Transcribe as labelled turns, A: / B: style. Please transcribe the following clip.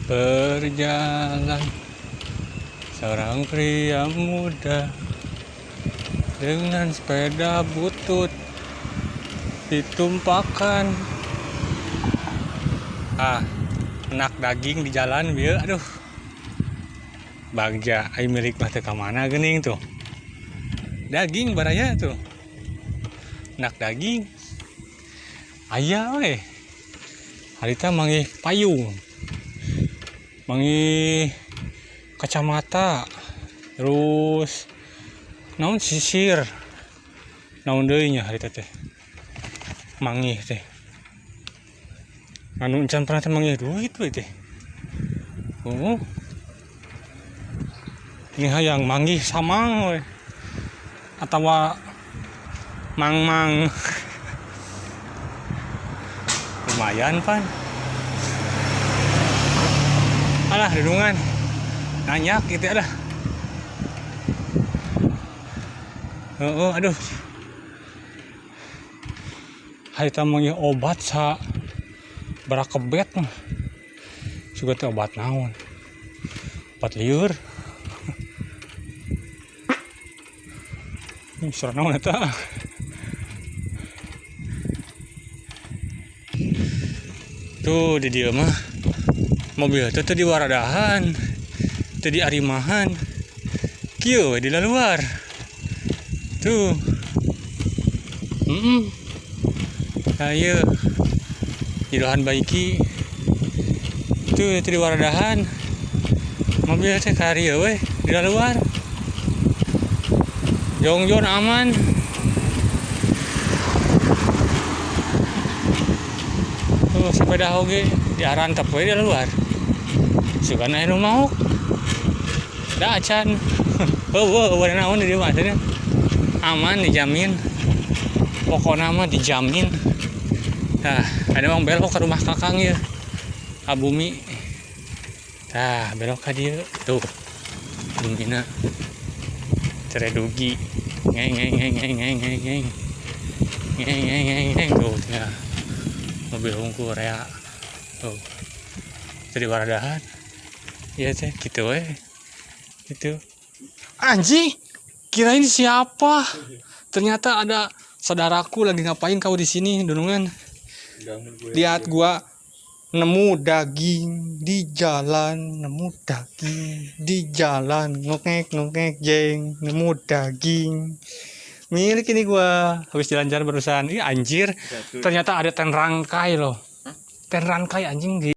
A: Berjalan seorang pria muda dengan sepeda butut ditumpahkan. Enak daging di jalan bieu, aduh. Bagja ai milik mah teu ka mana geuning tuh. Daging baraya tuh. Enak daging. Aya we. Harita manggih payung. Manggih kacamata. Terus naon sisir. Naon deui nya harita teh. Manggih teh. Anu encan pernah teh manggih duit we teh. Oh. Ini hayang manggih samang we. Atawa mang-mang. Lumayan pan. Alah dedungan. Nanyak gitu adah. Aduh. Harita manggih obat sa barakebet mah. Juga teh obat naon. Obat liur. Surah naon eta. Tuh di dieu mah mobil teh di waradahan, teu di arimahan. Kieu we di luar. Tuh. Ayo. Jidohan baiki. Tuh di waradahan. Mobil teh ka rieu we di luar. Jongjon aman. Sepeda oge diarantep we di luar. Sugan aya nu mau. Da acan. Heueuh naon di dieu mah teh. Aman dijamin. Pokona mah dijamin. Tah, ada mang belok ke rumah Kakang ieu. Abumi. Tah, belok ka dieu. Tuh. Bumina. Ceredugi. Ngeng. Tuh, ya. Mobil hungkul rea. Tuh. Jadi waradahan. Iya teh, gitu we. Gitu. Anjing, kirain siapa? Ternyata ada saudaraku lagi ngapain kau di sini, Dunungan? Lihat gua nemu daging di jalan, ngokek jeng, nemu daging. Milik ini gua habis jalan-jalan barusan. Ih anjir, ternyata ada ten rangkai loh. Ten rangkai anjing di